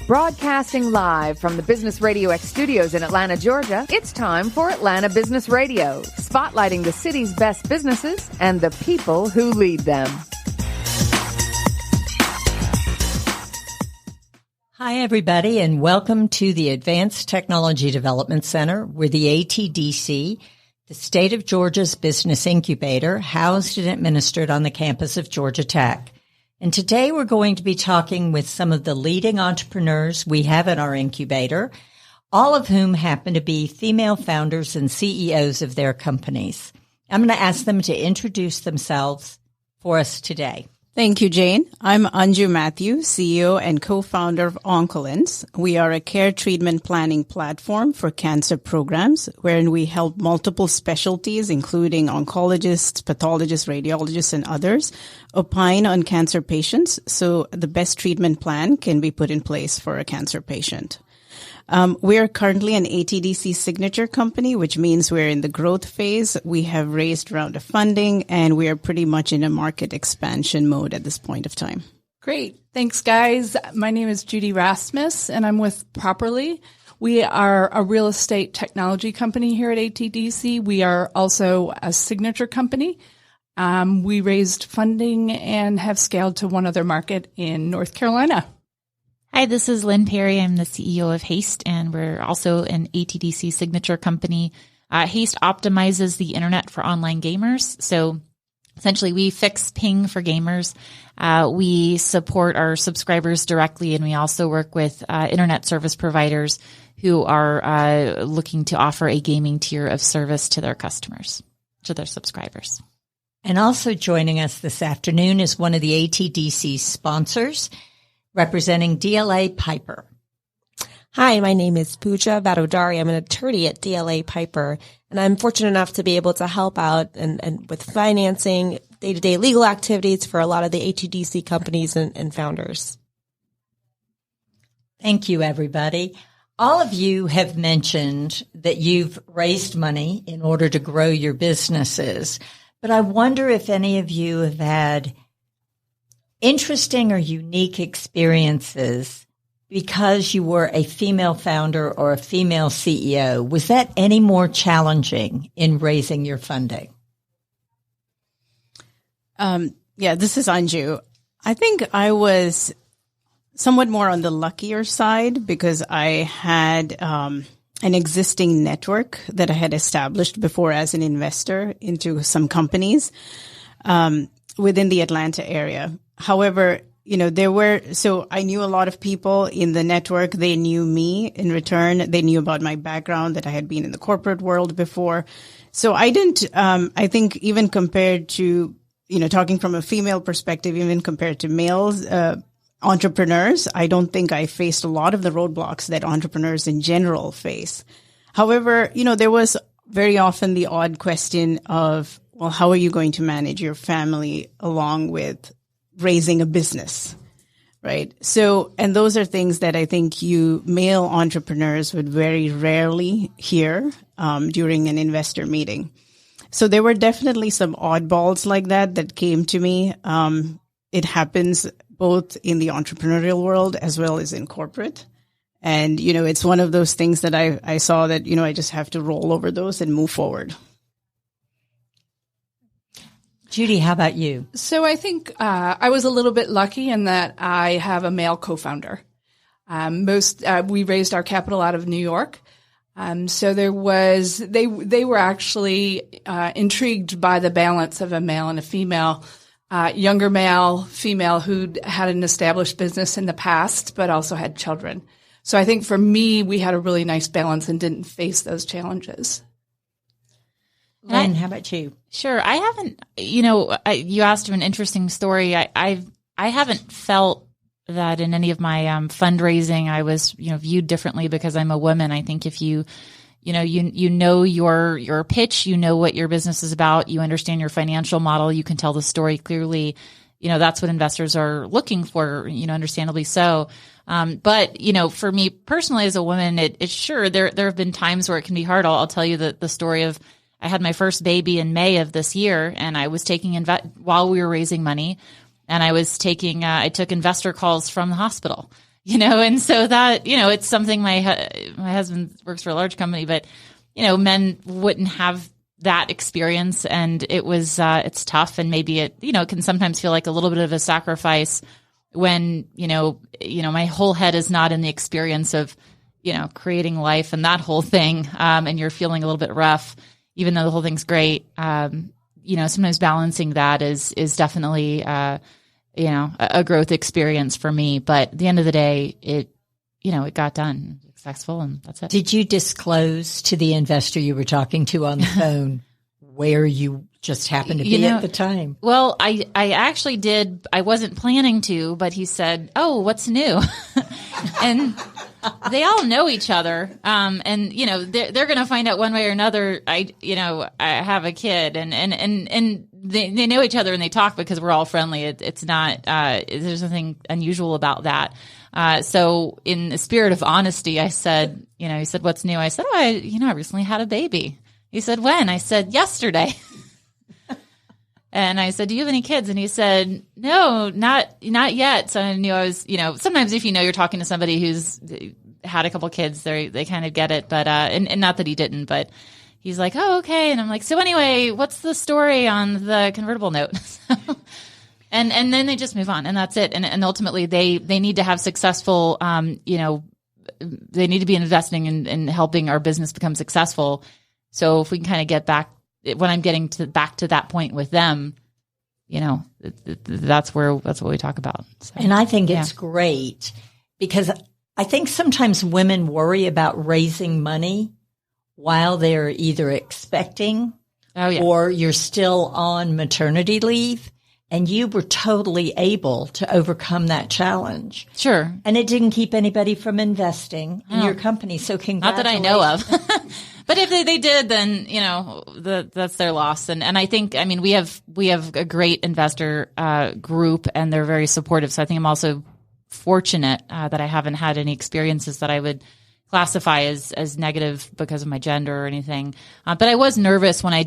Broadcasting live from the Business Radio X studios in Atlanta, Georgia, it's time for Atlanta Business Radio, spotlighting the city's best businesses and the people who lead them. Hi, everybody, and welcome to the Advanced Technology Development Center. We're the ATDC, the State of Georgia's business incubator, housed and administered on the campus of Georgia Tech. And today we're going to be talking with some of the leading entrepreneurs we have in our incubator, all of whom happen to be female founders and CEOs of their companies. I'm going to ask them to introduce themselves for us today. Thank you, Jane. I'm Anju Mathew, CEO and co-founder of Oncolens. We are a care treatment planning platform for cancer programs, wherein we help multiple specialties, including oncologists, pathologists, radiologists, and others, opine on cancer patients so the best treatment plan can be put in place for a cancer patient. We are currently an ATDC signature company, which means we're in the growth phase. We have raised a round of funding, and we are pretty much in a market expansion mode at this point of time. Great. Thanks, guys. My name is Jude Rasmus, and I'm with Properly. We are a real estate technology company here at ATDC. We are also a signature company. We raised funding and have scaled to one other market in North Carolina. Hi, this is Lynn Perry. I'm the CEO of Haste, and we're also an ATDC signature company. Haste optimizes the internet for online gamers. So essentially, we fix ping for gamers. We support our subscribers directly, and we also work with internet service providers who are looking to offer a gaming tier of service to their customers, to their subscribers. And also joining us this afternoon is one of the ATDC sponsors, representing DLA Piper. Hi, my name is Puja Vadodaria. I'm an attorney at DLA Piper, and I'm fortunate enough to be able to help out and with financing, day-to-day legal activities for a lot of the ATDC companies and founders. Thank you, everybody. All of you have mentioned that you've raised money in order to grow your businesses, but I wonder if any of you have had interesting or unique experiences because you were a female founder or a female CEO. Was that any more challenging in raising your funding? This is Anju. I think I was somewhat more on the luckier side because I had an existing network that I had established before as an investor into some companies within the Atlanta area. However, so I knew a lot of people in the network. They knew me in return. They knew about my background, that I had been in the corporate world before. So I didn't, I think even compared to, talking from a female perspective, even compared to males, entrepreneurs, I don't think I faced a lot of the roadblocks that entrepreneurs in general face. However, there was very often the odd question of, well, how are you going to manage your family along with raising a business, right? So, and those are things that I think you male entrepreneurs would very rarely hear during an investor meeting. So there were definitely some oddballs like that came to me. It happens both in the entrepreneurial world as well as in corporate. And, it's one of those things that I saw that, I just have to roll over those and move forward. Judy, how about you? So I think I was a little bit lucky in that I have a male co-founder. We raised our capital out of New York. So they were actually intrigued by the balance of a male and a female, younger male, female who'd had an established business in the past, but also had children. So I think for me, we had a really nice balance and didn't face those challenges. Lynn, how about you? Sure. I haven't, you asked an interesting story. I haven't felt that in any of my fundraising, I was, viewed differently because I'm a woman. I think if you know your pitch, you know what your business is about, you understand your financial model, you can tell the story clearly. That's what investors are looking for, understandably so. But for me personally as a woman, it's sure there have been times where it can be hard. I'll tell you the story of, I had my first baby in May of this year, and I was taking while we were raising money, and I took investor calls from the hospital, and so that, it's something my husband works for a large company, but, men wouldn't have that experience, and it was, it's tough, and maybe it, it can sometimes feel like a little bit of a sacrifice when, my whole head is not in the experience of, creating life and that whole thing. And you're feeling a little bit rough, even though the whole thing's great. Sometimes balancing that is definitely, a growth experience for me. But at the end of the day, it got done successful, and that's it. Did you disclose to the investor you were talking to on the phone where you just happened to be at the time? Well, I actually did. I wasn't planning to, but he said, "Oh, what's new?" And they all know each other. And they're going to find out one way or another. I have a kid, and they know each other, and they talk because we're all friendly. It's not, there's nothing unusual about that. So in the spirit of honesty, I said, he said, "What's new?" I said, "Oh, I recently had a baby." He said, "When?" I said, "Yesterday." And I said, "Do you have any kids?" And he said, "No, not yet." So I knew I was, sometimes if you're talking to somebody who's had a couple kids, they kind of get it. But, and not that he didn't, but he's like, "Oh, okay." And I'm like, "So anyway, what's the story on the convertible note?" And then they just move on, and that's it. And ultimately they need to have successful, they need to be investing in helping our business become successful. So if we can kind of get back, when I'm getting back to that point with them, that's what we talk about. So, and I think it's great because I think sometimes women worry about raising money while they're either expecting or you're still on maternity leave. And you were totally able to overcome that challenge. Sure. And it didn't keep anybody from investing in your company. So congratulations. Not that I know of. But if they did, then, that's their loss. And I think, we have a great investor group, and they're very supportive. So I think I'm also fortunate that I haven't had any experiences that I would classify as negative because of my gender or anything. But I was nervous when I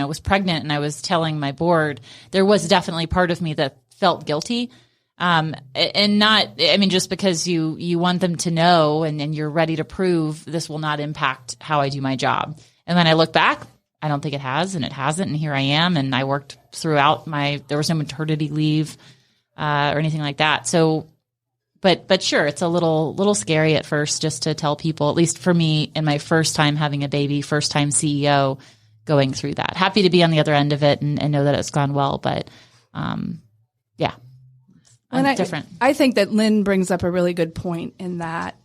was pregnant and I was telling my board, there was definitely part of me that felt guilty. And not, just because you want them to know and you're ready to prove this will not impact how I do my job. And then I look back, I don't think it has, and it hasn't. And here I am. And I worked throughout there was no maternity leave, or anything like that. So, but sure, it's a little scary at first just to tell people, at least for me in my first time having a baby, first time CEO, going through that. Happy to be on the other end of it and know that it's gone well. But, different. I think that Lynn brings up a really good point in that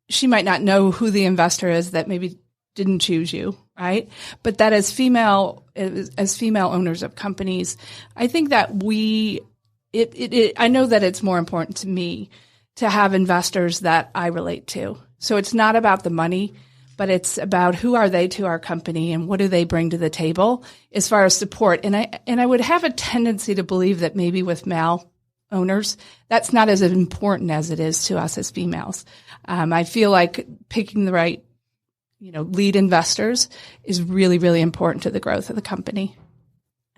she might not know who the investor is that maybe didn't choose you, right? But that as female owners of companies, I think that I know that it's more important to me to have investors that I relate to. So it's not about the money, but it's about who are they to our company and what do they bring to the table as far as support. And I would have a tendency to believe that maybe with male owners, that's not as important as it is to us as females. I feel like picking the right, lead investors is really, really important to the growth of the company.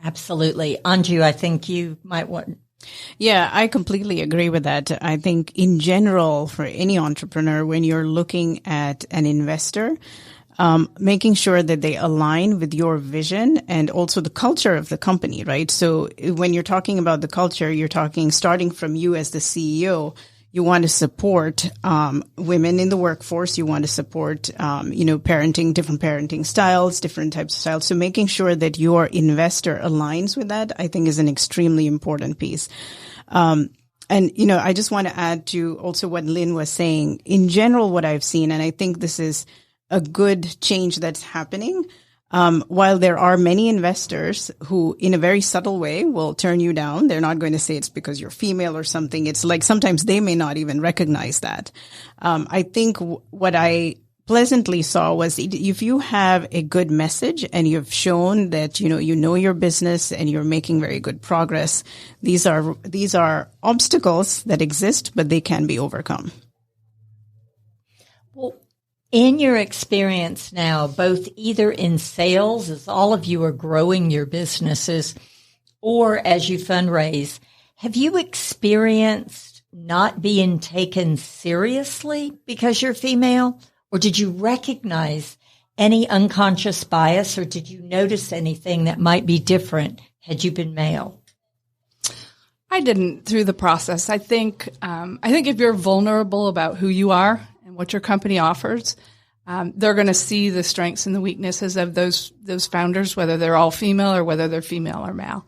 Absolutely. Anju, I think you might want. Yeah, I completely agree with that. I think in general, for any entrepreneur, when you're looking at an investor, making sure that they align with your vision and also the culture of the company, right? So when you're talking about the culture, you're talking starting from you as the CEO. You want to support women in the workforce. You want to support, parenting, different parenting styles, different types of styles. So making sure that your investor aligns with that, I think, is an extremely important piece. And I just want to add to also what Lynn was saying. In general, what I've seen, and I think this is a good change that's happening. While there are many investors who, in a very subtle way, will turn you down, they're not going to say it's because you're female or something. It's like sometimes they may not even recognize that. I think what I pleasantly saw was if you have a good message and you've shown that, you know your business and you're making very good progress, these are obstacles that exist, but they can be overcome. Well, in your experience now, both either in sales, as all of you are growing your businesses, or as you fundraise, Have you experienced not being taken seriously because you're female? Or did you recognize any unconscious bias, or did you notice anything that might be different had you been male? I didn't through the process. I think if you're vulnerable about who you are and what your company offers, they're going to see the strengths and the weaknesses of those founders, whether they're all female or whether they're female or male.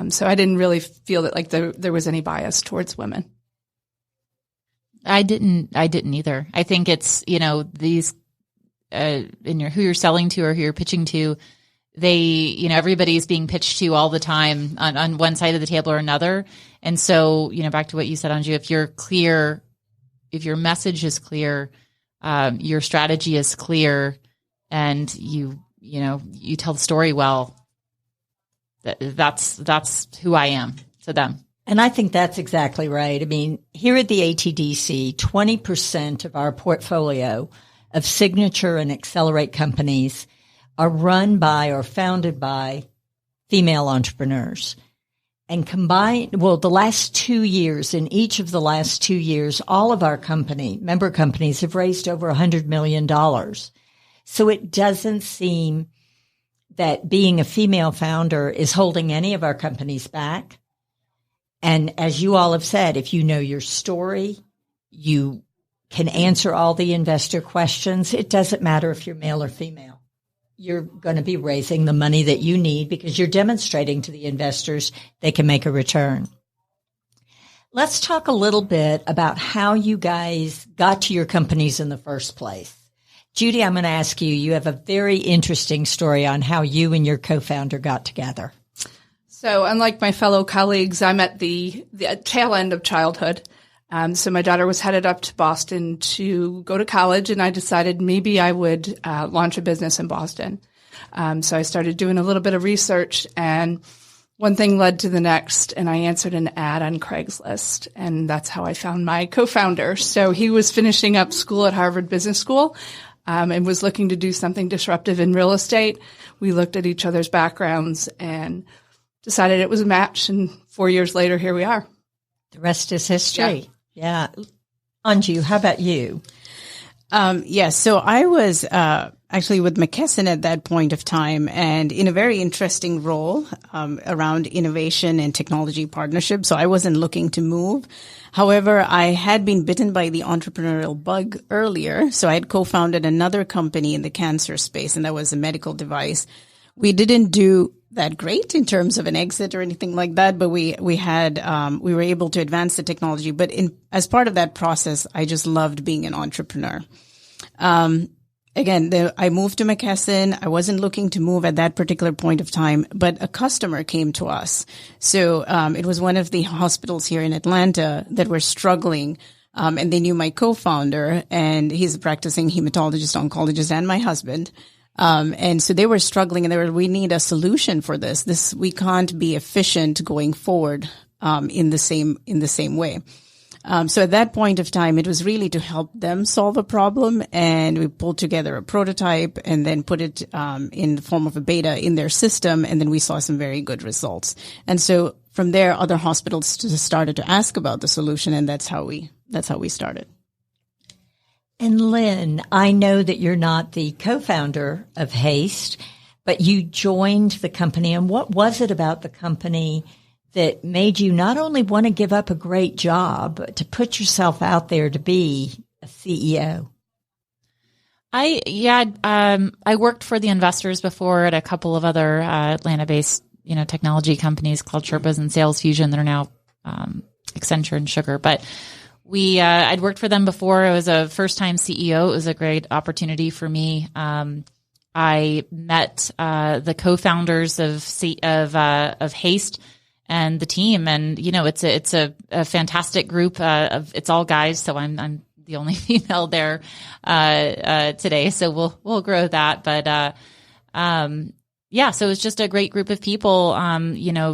So I didn't really feel that like there was any bias towards women. I didn't either. I think it's, these, who you're selling to or who you're pitching to, everybody's being pitched to all the time on one side of the table or another. And so, back to what you said, Anju, if you're clear, if your message is clear, your strategy is clear, and you tell the story well, that's who I am to them. And I think that's exactly right. I mean, here at the ATDC, 20% of our portfolio of signature and accelerate companies are run by or founded by female entrepreneurs. And the last 2 years, in each of the last 2 years, all of our member companies have raised over $100 million. So it doesn't seem that being a female founder is holding any of our companies back. And as you all have said, if you know your story, you can answer all the investor questions. It doesn't matter if you're male or female. You're going to be raising the money that you need because you're demonstrating to the investors they can make a return. Let's talk a little bit about how you guys got to your companies in the first place. Judy, I'm going to ask you, you have a very interesting story on how you and your co-founder got together. So unlike my fellow colleagues, I'm at the tail end of childhood. So my daughter was headed up to Boston to go to college, and I decided maybe I would launch a business in Boston. So I started doing a little bit of research, and one thing led to the next, and I answered an ad on Craigslist, and that's how I found my co-founder. So he was finishing up school at Harvard Business School and was looking to do something disruptive in real estate. We looked at each other's backgrounds and decided it was a match, and 4 years later, here we are. The rest is history. Yeah. Anju, how about you? Yes. So I was actually with McKesson at that point of time, and in a very interesting role around innovation and technology partnership. So I wasn't looking to move. However, I had been bitten by the entrepreneurial bug earlier. So I had co-founded another company in the cancer space, and that was a medical device. We didn't do that great in terms of an exit or anything like that, but we were able to advance the technology. But as part of that process, I just loved being an entrepreneur. I moved to McKesson. I wasn't looking to move at that particular point of time, but a customer came to us. So it was one of the hospitals here in Atlanta that were struggling. And they knew my co-founder, and he's a practicing hematologist, oncologist, and my husband. And so they were struggling, and we need a solution for this. We can't be efficient going forward, in the same way. So at that point of time, it was really to help them solve a problem, and we pulled together a prototype and then put it, in the form of a beta in their system. And then we saw some very good results. And so from there, other hospitals started to ask about the solution, and that's how we started. And Lynn, I know that you're not the co-founder of Haste, but you joined the company. And what was it about the company that made you not only want to give up a great job, but to put yourself out there to be a CEO? I worked for the investors before at a couple of other Atlanta-based, technology companies called Sherpas and Sales Fusion that are now Accenture and Sugar. But I'd worked for them before. It was a first-time CEO. It was a great opportunity for me. I met the co-founders of Haste and the team, and it's a fantastic group. It's all guys, so I'm the only female there today. So we'll grow that, but so it was just a great group of people,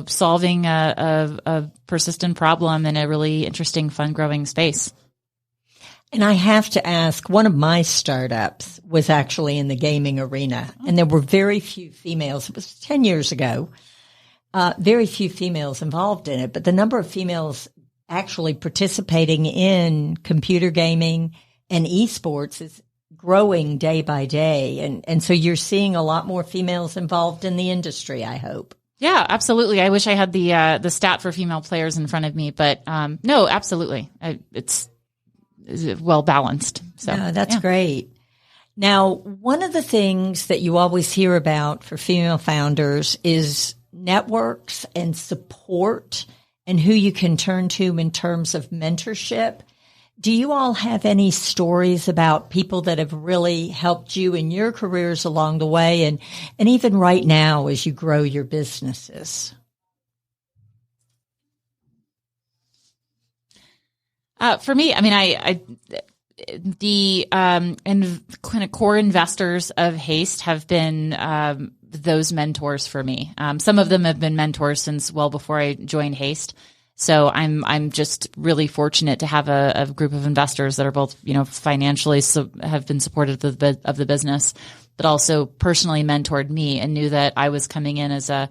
solving a persistent problem in a really interesting, fun, growing space. And I have to ask, one of my startups was actually in the gaming arena, and there were very few females. It was 10 years ago. very few females involved in it, but the number of females actually participating in computer gaming and esports is growing day by day. And so you're seeing a lot more females involved in the industry, I hope. Yeah, absolutely. I wish I had the stat for female players in front of me, but no, absolutely. It's well balanced. So no, that's great. Now, one of the things that you always hear about for female founders is networks and support and who you can turn to in terms of mentorship. Do you all have any stories about people that have really helped you in your careers along the way and even right now as you grow your businesses? For me, I mean, the and kind of core investors of Haste have been those mentors for me. Some of them have been mentors since well before I joined Haste. So I'm just really fortunate to have a group of investors that are both, financially have been supportive of the business, but also personally mentored me and knew that I was coming in as a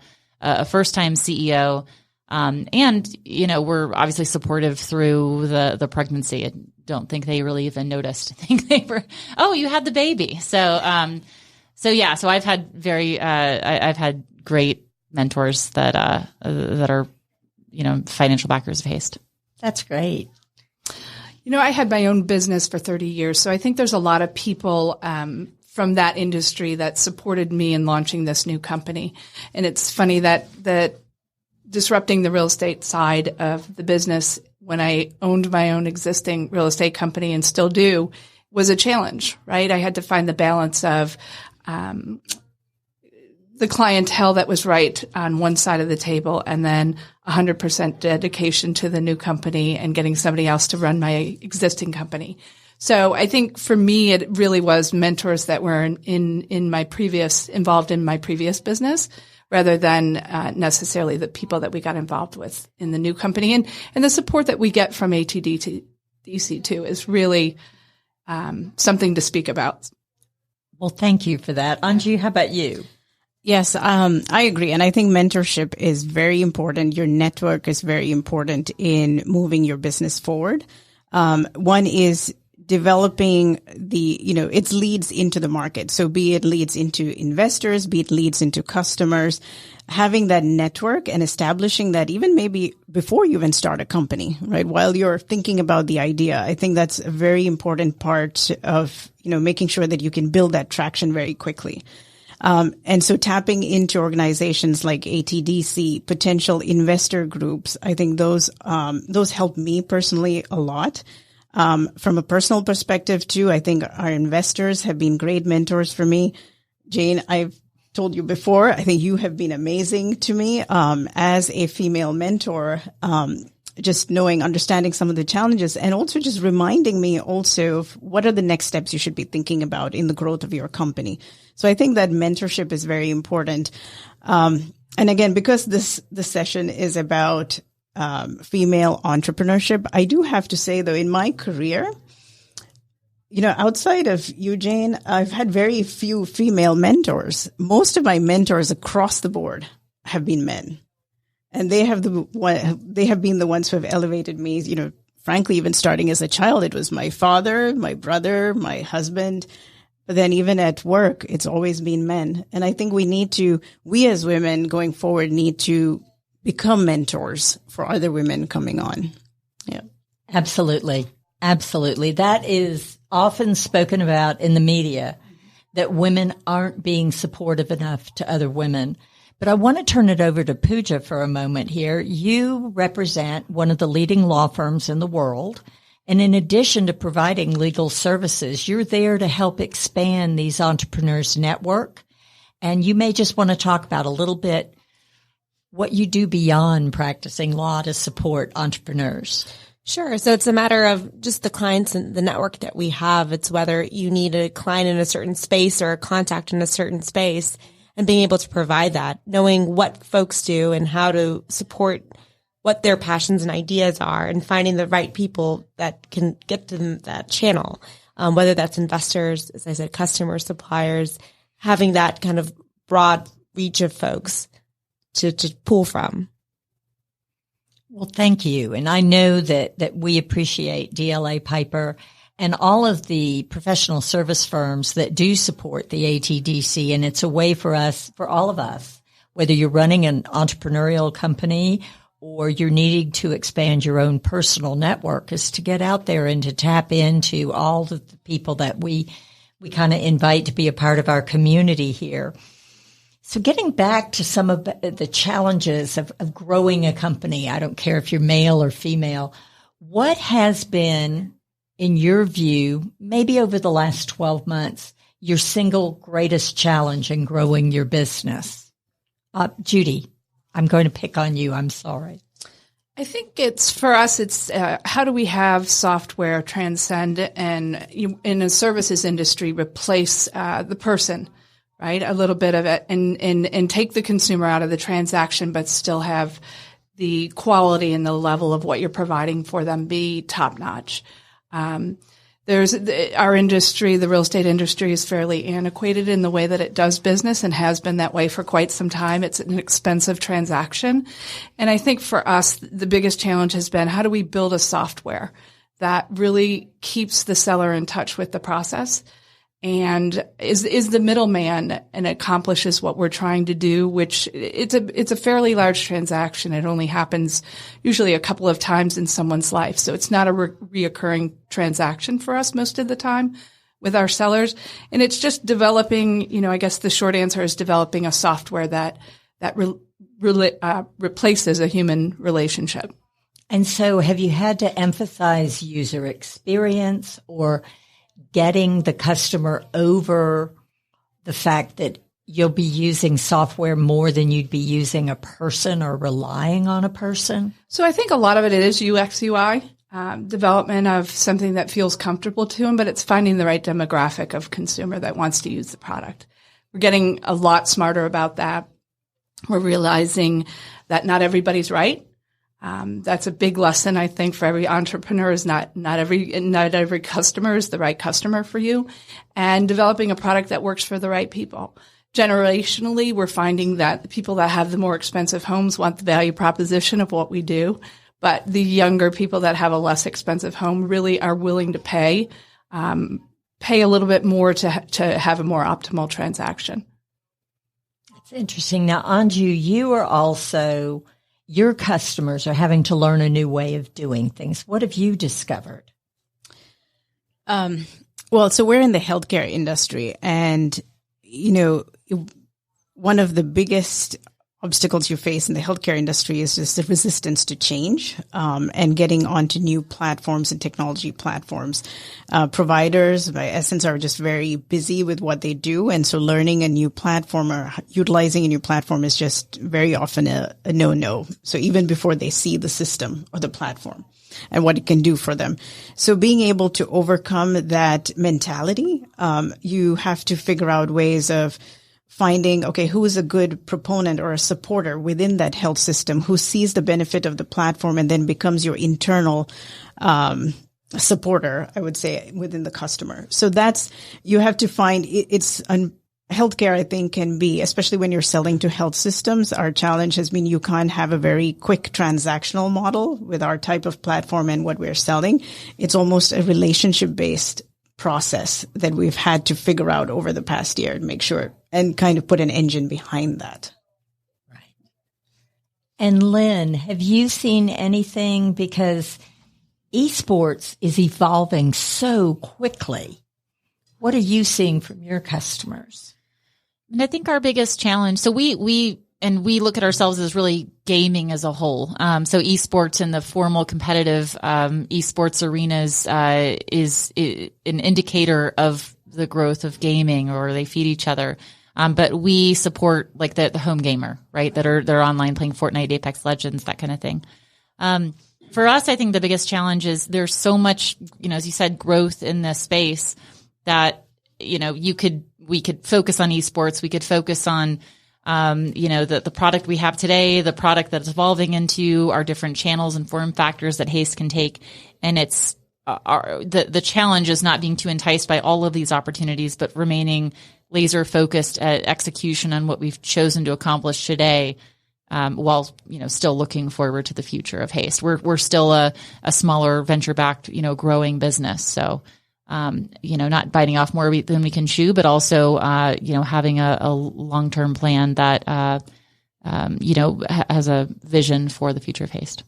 first time CEO. And we're obviously supportive through the pregnancy. I don't think they really even noticed. I think they were, oh, you had the baby. So I've had I've had great mentors that are, financial backers of Haste. That's great. I had my own business for 30 years. So I think there's a lot of people, from that industry that supported me in launching this new company. And it's funny that disrupting the real estate side of the business when I owned my own existing real estate company and still do was a challenge, right? I had to find the balance of the clientele that was right on one side of the table and then 100% dedication to the new company and getting somebody else to run my existing company. So I think for me, it really was mentors that were involved in my previous business rather than necessarily the people that we got involved with in the new company. And the support that we get from ATDC too is really something to speak about. Well, thank you for that. Anju, how about you? Yes, I agree. And I think mentorship is very important. Your network is very important in moving your business forward. One is developing its leads into the market. So be it leads into investors, be it leads into customers, having that network and establishing that even maybe before you even start a company, right? While you're thinking about the idea, I think that's a very important part of, making sure that you can build that traction very quickly. And so tapping into organizations like ATDC, potential investor groups, I think those help me personally a lot. From a personal perspective too, I think our investors have been great mentors for me. Jane, I've told you before, I think you have been amazing to me, as a female mentor, just understanding some of the challenges and also just reminding me also of what are the next steps you should be thinking about in the growth of your company. So I think that mentorship is very important. And again, because this session is about female entrepreneurship, I do have to say though, in my career, outside of you, Jane, I've had very few female mentors. Most of my mentors across the board have been men. And they have been the ones who have elevated me, frankly, even starting as a child. It was my father, my brother, my husband. But then even at work, it's always been men. And I think we as women going forward need to become mentors for other women coming on. Yeah. Absolutely. Absolutely. That is often spoken about in the media, that women aren't being supportive enough to other women. But I want to turn it over to Puja for a moment here. You represent one of the leading law firms in the world. And in addition to providing legal services, you're there to help expand these entrepreneurs' network. And you may just want to talk about a little bit what you do beyond practicing law to support entrepreneurs. Sure. So it's a matter of just the clients and the network that we have. It's whether you need a client in a certain space or a contact in a certain space, and being able to provide that, knowing what folks do and how to support what their passions and ideas are, and finding the right people that can get to them that channel, whether that's investors, as I said, customers, suppliers, having that kind of broad reach of folks. to pull from. Well, thank you. And I know that we appreciate DLA Piper and all of the professional service firms that do support the ATDC. And it's a way for us, for all of us, whether you're running an entrepreneurial company or you're needing to expand your own personal network, is to get out there and to tap into all of the people that we kind of invite to be a part of our community here. So getting back to some of the challenges of growing a company, I don't care if you're male or female, what has been, in your view, maybe over the last 12 months, your single greatest challenge in growing your business? Judy, I'm going to pick on you. I'm sorry. I think for us, how do we have software transcend and in a services industry replace the person, right? A little bit of it and take the consumer out of the transaction, but still have the quality and the level of what you're providing for them be top notch. Our industry, the real estate industry, is fairly antiquated in the way that it does business and has been that way for quite some time. It's an expensive transaction. And I think for us, the biggest challenge has been, how do we build a software that really keeps the seller in touch with the process and is the middleman and accomplishes what we're trying to do, which it's a fairly large transaction. It only happens usually a couple of times in someone's life. So it's not a reoccurring transaction for us most of the time with our sellers. And it's just developing, I guess the short answer is developing a software that replaces a human relationship. And so have you had to emphasize user experience or getting the customer over the fact that you'll be using software more than you'd be using a person or relying on a person? So I think a lot of it is UX, UI, development of something that feels comfortable to them, but it's finding the right demographic of consumer that wants to use the product. We're getting a lot smarter about that. We're realizing that not everybody's right. That's a big lesson, I think, for every entrepreneur is not every customer is the right customer for you, and developing a product that works for the right people. Generationally, we're finding that the people that have the more expensive homes want the value proposition of what we do, but the younger people that have a less expensive home really are willing to pay a little bit more to have a more optimal transaction. That's interesting. Now, Anju, your customers are having to learn a new way of doing things. What have you discovered? So we're in the healthcare industry, and, one of the biggest obstacles you face in the healthcare industry is just the resistance to change, and getting onto new platforms and technology platforms. Providers, by essence, are just very busy with what they do. And so learning a new platform or utilizing a new platform is just very often a no-no. So even before they see the system or the platform and what it can do for them. So being able to overcome that mentality, you have to figure out ways of finding, okay, who is a good proponent or a supporter within that health system who sees the benefit of the platform and then becomes your internal supporter, I would say, within the customer. So you have to find healthcare, I think, can be, especially when you're selling to health systems, our challenge has been you can't have a very quick transactional model with our type of platform and what we're selling. It's almost a relationship-based process that we've had to figure out over the past year and make sure and kind of put an engine behind that. Right. And Lynn, have you seen anything, because esports is evolving so quickly? What are you seeing from your customers? And I think our biggest challenge, so we look at ourselves as really gaming as a whole. So esports and the formal competitive esports arenas is an indicator of the growth of gaming, or they feed each other. But we support like the home gamer, right? They're online playing Fortnite, Apex Legends, that kind of thing. For us, I think the biggest challenge is there's so much, as you said, growth in this space that, we could focus on esports. We could focus on, the product we have today, the product that's evolving into our different channels and form factors that Haste can take. And it's the challenge is not being too enticed by all of these opportunities, but remaining laser focused at execution on what we've chosen to accomplish today. while, still looking forward to the future of Haste. We're still a smaller venture-backed, growing business. So, not biting off more than we can chew, but also, having a long-term plan that, has a vision for the future of Haste.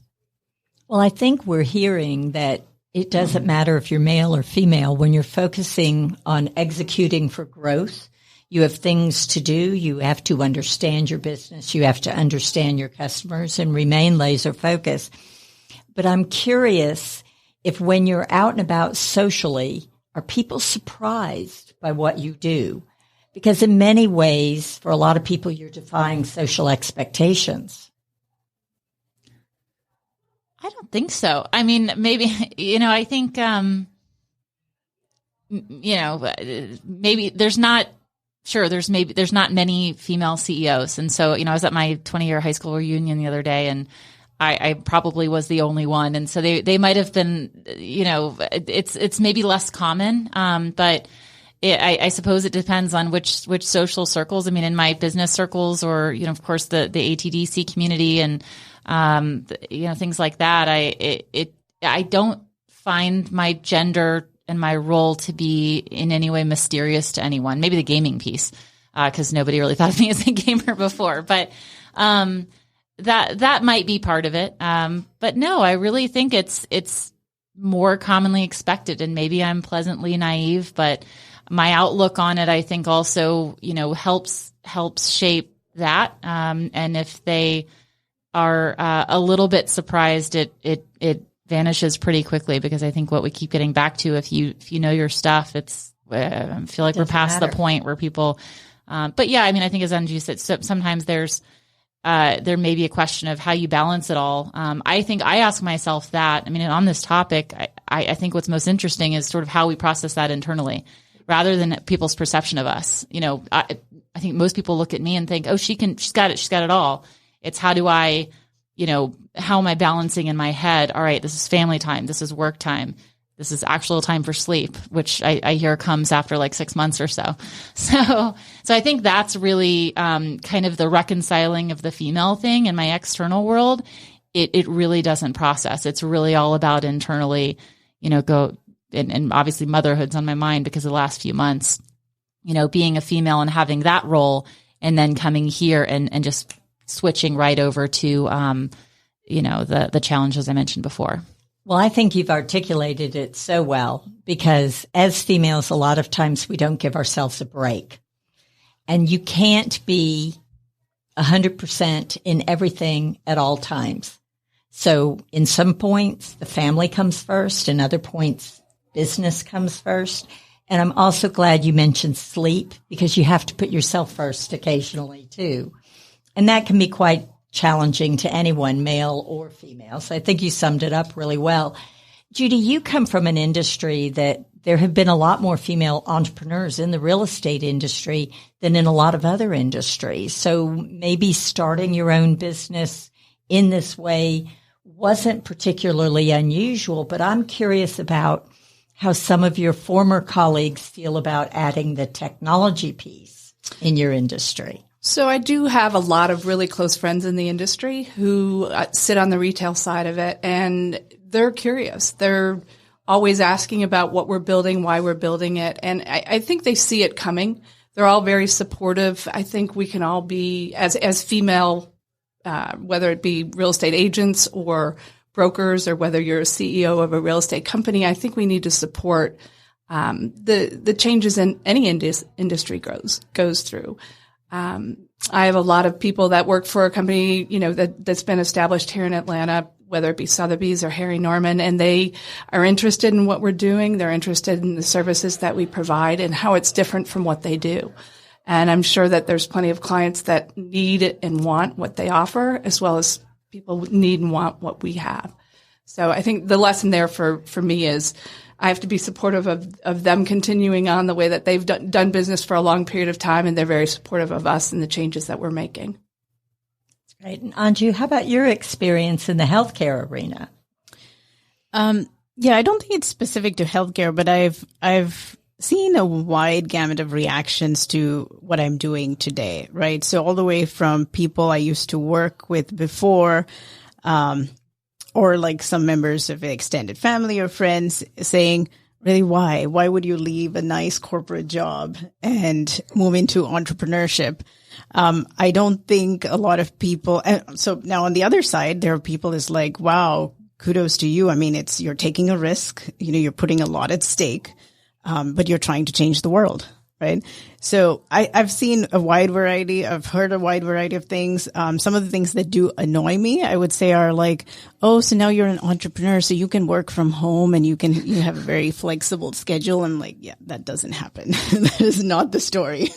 Well, I think we're hearing that it doesn't matter if you're male or female. When you're focusing on executing for growth, you have things to do. You have to understand your business. You have to understand your customers and remain laser focused. But I'm curious if when you're out and about socially, are people surprised by what you do? Because in many ways, for a lot of people, you're defying social expectations. I don't think so. I mean, maybe, I think, maybe there's not many female CEOs. And so, I was at my 20-year high school reunion the other day, and I probably was the only one. And so they might have been, it's maybe less common. But I suppose it depends on which social circles. I mean, in my business circles, or, of course, the ATDC community and, things like that. I don't find my gender and my role to be in any way mysterious to anyone. Maybe the gaming piece, because nobody really thought of me as a gamer before, but, that might be part of it. But no, I really think it's more commonly expected, and maybe I'm pleasantly naive, but my outlook on it, I think also, helps shape that. And if they are a little bit surprised, it vanishes pretty quickly, because I think what we keep getting back to, if you know your stuff, I feel like we're past the point where people, but yeah, I mean, I think as Anju said, sometimes there may be a question of how you balance it all. I think I ask myself that. I mean, on this topic, I think what's most interesting is sort of how we process that internally, rather than people's perception of us. I think most people look at me and think, oh, she's got it all. It's how do I, how am I balancing in my head? All right, this is family time. This is work time. This is actual time for sleep, which I hear comes after like 6 months or so. So I think that's really kind of the reconciling of the female thing in my external world. It really doesn't process. It's really all about internally, go, and obviously motherhood's on my mind because of the last few months, being a female and having that role, and then coming here and just switching right over to, the challenges I mentioned before. Well, I think you've articulated it so well, because as females, a lot of times we don't give ourselves a break, and you can't be 100% in everything at all times. So in some points, the family comes first, in other points, business comes first. And I'm also glad you mentioned sleep, because you have to put yourself first occasionally too. And that can be quite challenging to anyone, male or female. So I think you summed it up really well. Judy, you come from an industry that there have been a lot more female entrepreneurs in the real estate industry than in a lot of other industries. So maybe starting your own business in this way wasn't particularly unusual, but I'm curious about how some of your former colleagues feel about adding the technology piece in your industry. So I do have a lot of really close friends in the industry who sit on the retail side of it, and they're curious. They're always asking about what we're building, why we're building it. And I think they see it coming. They're all very supportive. I think we can all be, as female, whether it be real estate agents or brokers, or whether you're a CEO of a real estate company, I think we need to support the changes in any industry goes through. I have a lot of people that work for a company, that's been established here in Atlanta, whether it be Sotheby's or Harry Norman, and they are interested in what we're doing. They're interested in the services that we provide and how it's different from what they do. And I'm sure that there's plenty of clients that need and want what they offer, as well as people need and want what we have. So I think the lesson there for me is I have to be supportive of them continuing on the way that they've done business for a long period of time, and they're very supportive of us and the changes that we're making. Right. And Anju, how about your experience in the healthcare arena? Yeah, I don't think it's specific to healthcare, but I've seen a wide gamut of reactions to what I'm doing today, right? So all the way from people I used to work with before, or like some members of extended family or friends saying, really, why? Why would you leave a nice corporate job and move into entrepreneurship? I don't think a lot of people, and so now on the other side, there are people is like, wow, kudos to you. I mean, you're taking a risk, you're putting a lot at stake, but you're trying to change the world, right? So I've seen a wide variety. I've heard a wide variety of things. Some of the things that do annoy me, I would say, are like, oh, so now you're an entrepreneur, so you can work from home and you have a very flexible schedule. I'm like, yeah, that doesn't happen. That is not the story.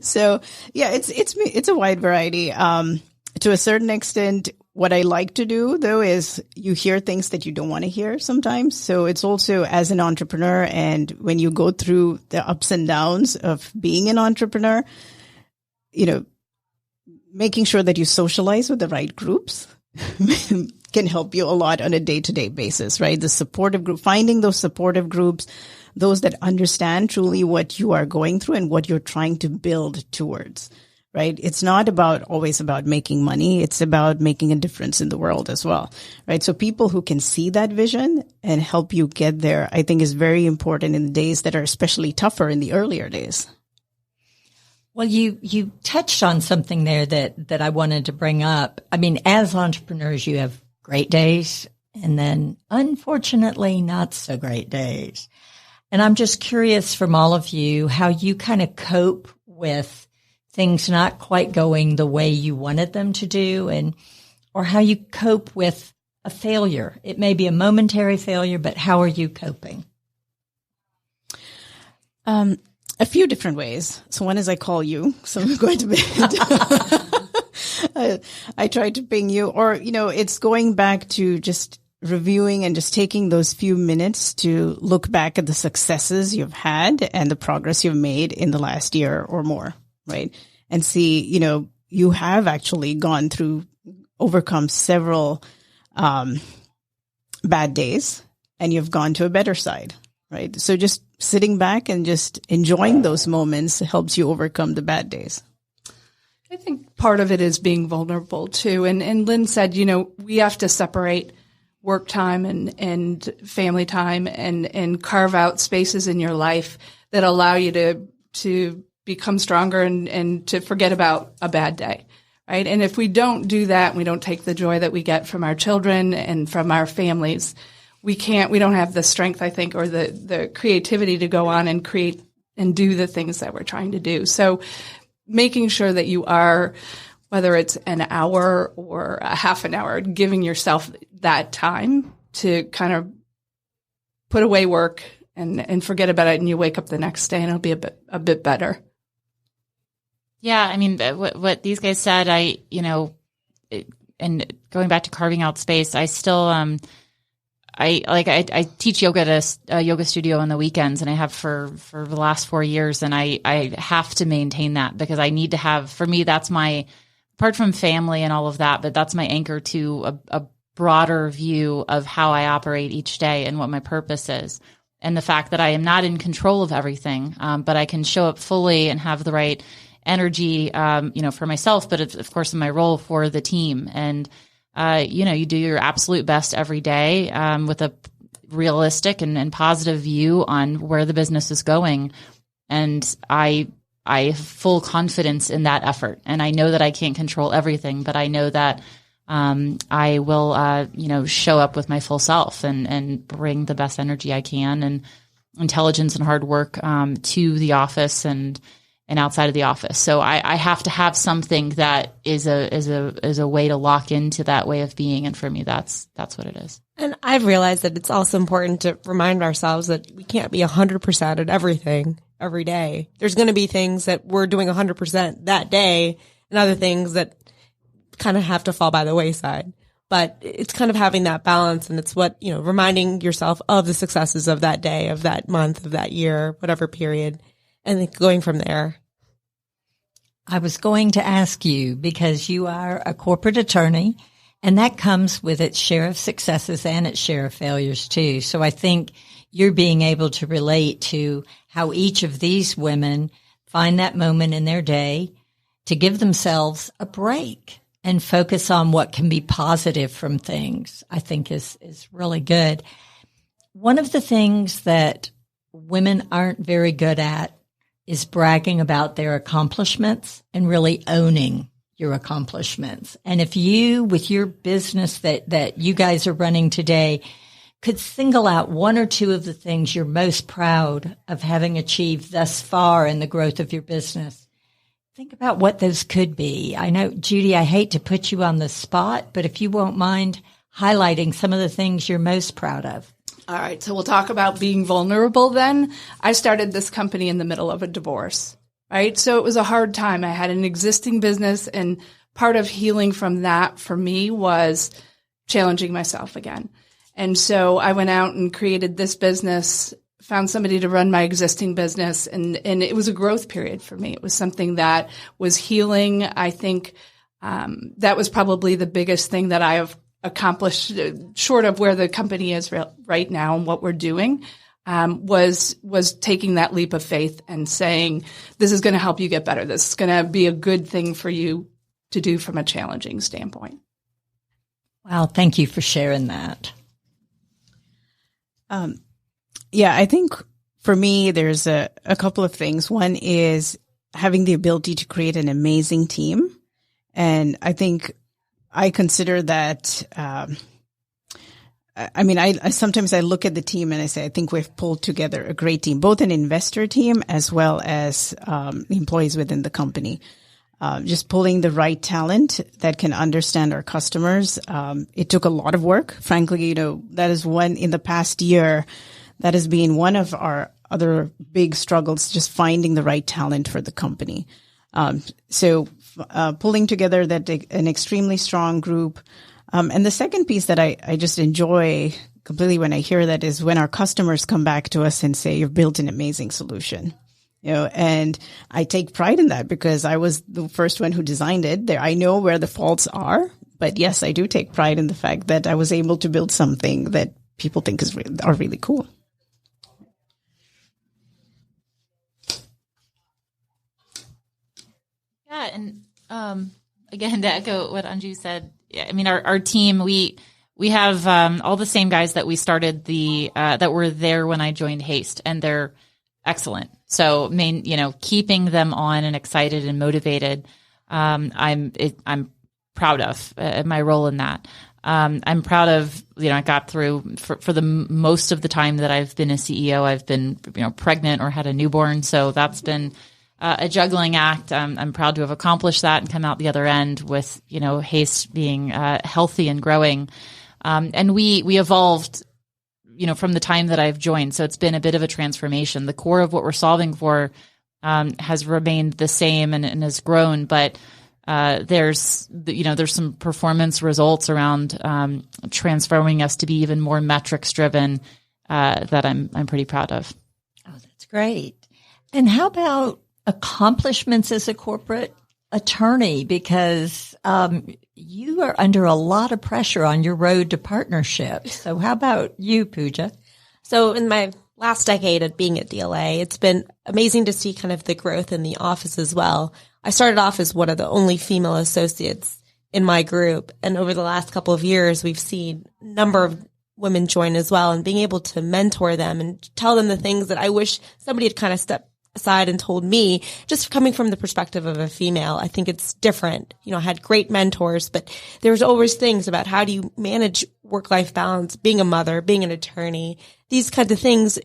So yeah, it's a wide variety. To a certain extent, what I like to do, though, is you hear things that you don't want to hear sometimes. So it's also as an entrepreneur, and when you go through the ups and downs of being an entrepreneur, making sure that you socialize with the right groups can help you a lot on a day-to-day basis, right? The supportive group, finding those supportive groups, those that understand truly what you are going through and what you're trying to build towards. Right? It's not always about making money. It's about making a difference in the world as well. Right? So people who can see that vision and help you get there, I think is very important in the days that are especially tougher in the earlier days. Well, you touched on something there that I wanted to bring up. I mean, as entrepreneurs, you have great days and then unfortunately not so great days. And I'm just curious from all of you how you kind of cope with things not quite going the way you wanted them to do, or how you cope with a failure. It may be a momentary failure, but how are you coping? A few different ways. So one is I call you, so I'm going to bed. I try to ping you, or, it's going back to just reviewing and just taking those few minutes to look back at the successes you've had and the progress you've made in the last year or more. Right. And see, you have actually overcome several bad days, and you've gone to a better side. Right. So just sitting back and just enjoying those moments helps you overcome the bad days. I think part of it is being vulnerable too. And Lynn said, we have to separate work time and family time and carve out spaces in your life that allow you to become stronger and to forget about a bad day, right? And if we don't do that, we don't take the joy that we get from our children and from our families, we don't have the strength, I think, or the creativity to go on and create and do the things that we're trying to do. So making sure that you are, whether it's an hour or a half an hour, giving yourself that time to kind of put away work and forget about it, and you wake up the next day and it'll be a bit better. Yeah, I mean, what these guys said, and going back to carving out space, I still, I teach yoga at a yoga studio on the weekends, and I have for the last 4 years, and I have to maintain that because I need to have, for me, that's my, apart from family and all of that, but that's my anchor to a broader view of how I operate each day and what my purpose is. And the fact that I am not in control of everything, but I can show up fully and have the right energy, for myself, but of course in my role for the team. And, you do your absolute best every day, with a realistic and positive view on where the business is going. And I have full confidence in that effort. And I know that I can't control everything, but I know that, I will, show up with my full self and bring the best energy I can and intelligence and hard work, to the office and outside of the office. So I have to have something that is a way to lock into that way of being. And for me, that's what it is. And I've realized that it's also important to remind ourselves that we can't be 100% at everything every day. There's going to be things that we're doing 100% that day and other things that kind of have to fall by the wayside. But it's kind of having that balance, and it's what, reminding yourself of the successes of that day, of that month, of that year, whatever period, and then going from there. I was going to ask you, because you are a corporate attorney, and that comes with its share of successes and its share of failures too. So I think you're being able to relate to how each of these women find that moment in their day to give themselves a break and focus on what can be positive from things, I think is really good. One of the things that women aren't very good at is bragging about their accomplishments and really owning your accomplishments. And if you, with your business that you guys are running today, could single out one or two of the things you're most proud of having achieved thus far in the growth of your business, think about what those could be. I know, Judy, I hate to put you on the spot, but if you won't mind highlighting some of the things you're most proud of. All right, so we'll talk about being vulnerable then. I started this company in the middle of a divorce, right? So it was a hard time. I had an existing business, and part of healing from that for me was challenging myself again. And so I went out and created this business, found somebody to run my existing business, and it was a growth period for me. It was something that was healing. I think that was probably the biggest thing that I have accomplished, short of where the company is right now and what we're doing, was taking that leap of faith and saying, this is going to help you get better. This is going to be a good thing for you to do from a challenging standpoint. Wow. Thank you for sharing that. Yeah, I think for me, there's a couple of things. One is having the ability to create an amazing team. And I think I consider that, I sometimes I look at the team and I say, I think we've pulled together a great team, both an investor team as well as employees within the company. Just pulling the right talent that can understand our customers. It took a lot of work. Frankly, that is one in the past year that has been one of our other big struggles, just finding the right talent for the company. So pulling together an extremely strong group. And the second piece that I just enjoy completely when I hear that is when our customers come back to us and say, you've built an amazing solution. And I take pride in that because I was the first one who designed it. I know where the faults are, but yes, I do take pride in the fact that I was able to build something that people think are really cool. Yeah, and again, to echo what Anju said, I mean, our team, we have all the same guys that we started that were there when I joined Haste, and they're excellent. So, keeping them on and excited and motivated, I'm proud of my role in that. I'm proud of, I got through for the most of the time that I've been a CEO, I've been, pregnant or had a newborn. So that's been a juggling act. I'm proud to have accomplished that and come out the other end with, Haste being healthy and growing. And we evolved, from the time that I've joined. So it's been a bit of a transformation. The core of what we're solving for has remained the same and has grown, but there's some performance results around transforming us to be even more metrics driven that I'm pretty proud of. Oh, that's great. And how about accomplishments as a corporate attorney? Because you are under a lot of pressure on your road to partnership. So how about you, Puja? So in my last decade of being at DLA, it's been amazing to see kind of the growth in the office as well. I started off as one of the only female associates in my group. And over the last couple of years, we've seen a number of women join as well, and being able to mentor them and tell them the things that I wish somebody had kind of stepped aside and told me, just coming from the perspective of a female. I think it's different. I had great mentors, but there's always things about how do you manage work-life balance, being a mother, being an attorney, these kinds of things.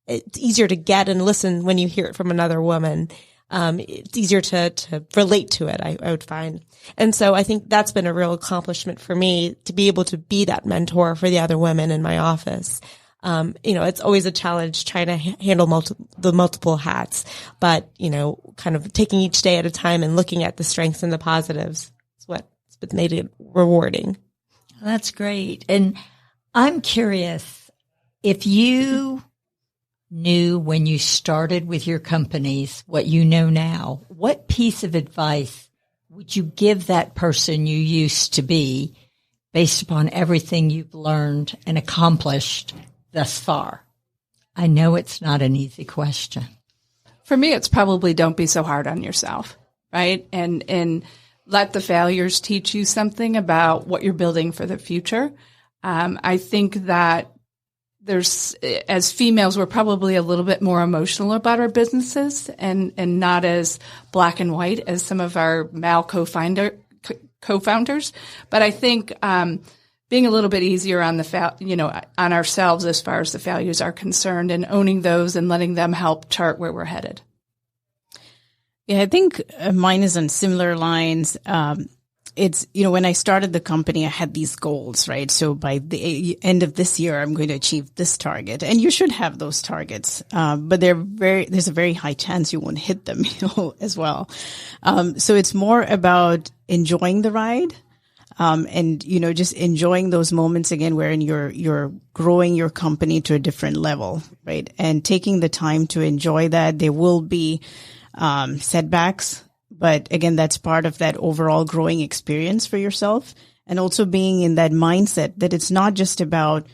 It's easier to get and listen when you hear it from another woman. It's easier to relate to it, I would find. And so I think that's been a real accomplishment for me to be able to be that mentor for the other women in my office. It's always a challenge trying to handle multiple hats, but, kind of taking each day at a time and looking at the strengths and the positives is what's made it rewarding. That's great. And I'm curious, if you knew when you started with your companies what you know now, what piece of advice would you give that person you used to be based upon everything you've learned and accomplished thus far? I know it's not an easy question. For me, it's probably don't be so hard on yourself, right? And let the failures teach you something about what you're building for the future. I think that as females, we're probably a little bit more emotional about our businesses and not as black and white as some of our male co-founders. But I think being a little bit easier on on ourselves as far as the failures are concerned, and owning those and letting them help chart where we're headed. Yeah, I think mine is on similar lines. It's, when I started the company, I had these goals, right? So by the end of this year, I'm going to achieve this target. And you should have those targets. But there's a very high chance you won't hit them, as well. So it's more about enjoying the ride. And, just enjoying those moments again, wherein you're growing your company to a different level, right? And taking the time to enjoy that. There will be, setbacks. But again, that's part of that overall growing experience for yourself, and also being in that mindset that it's not just about,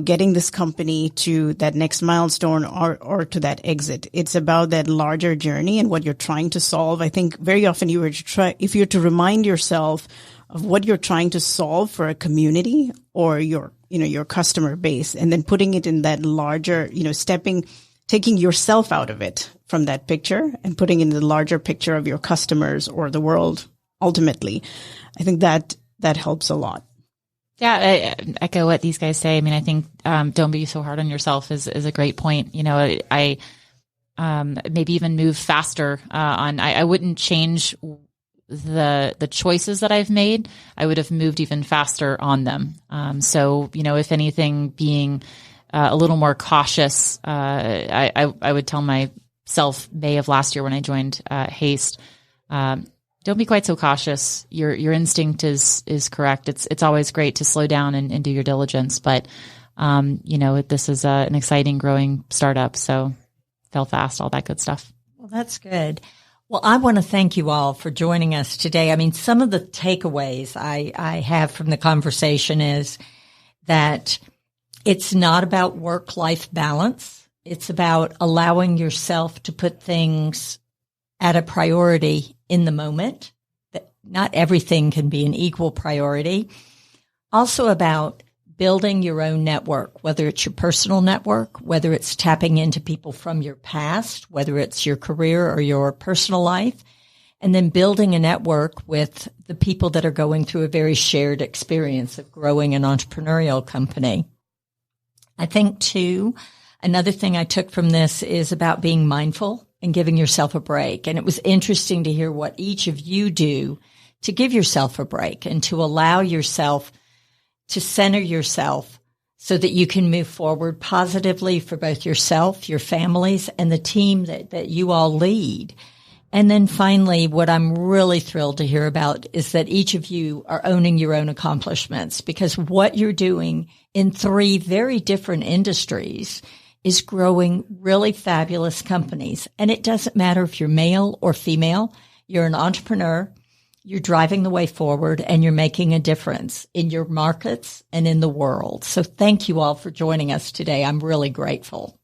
getting this company to that next milestone or to that exit. It's about that larger journey and what you're trying to solve. I think very often if you're to remind yourself of what you're trying to solve for a community or your customer base, and then putting it in that larger, taking yourself out of it from that picture and putting in the larger picture of your customers or the world ultimately, I think that helps a lot. Yeah, I echo what these guys say. I mean, I think don't be so hard on yourself is a great point. I maybe even move faster on. I wouldn't change the choices that I've made. I would have moved even faster on them. So if anything, being a little more cautious. I would tell myself May of last year when I joined Haste, don't be quite so cautious. Your instinct is correct. It's always great to slow down and do your diligence, but this is an exciting, growing startup. So fail fast, all that good stuff. Well, that's good. Well, I want to thank you all for joining us today. I mean, some of the takeaways I have from the conversation is that it's not about work-life balance. It's about allowing yourself to put things at a priority in the moment. That not everything can be an equal priority. Also about building your own network, whether it's your personal network, whether it's tapping into people from your past, whether it's your career or your personal life, and then building a network with the people that are going through a very shared experience of growing an entrepreneurial company. I think, too, another thing I took from this is about being mindful and giving yourself a break. And it was interesting to hear what each of you do to give yourself a break and to allow yourself to center yourself so that you can move forward positively for both yourself, your families, and the team that you all lead. And then finally, what I'm really thrilled to hear about is that each of you are owning your own accomplishments, because what you're doing in 3 very different industries is growing really fabulous companies. And it doesn't matter if you're male or female, you're an entrepreneur, you're driving the way forward, and you're making a difference in your markets and in the world. So thank you all for joining us today. I'm really grateful.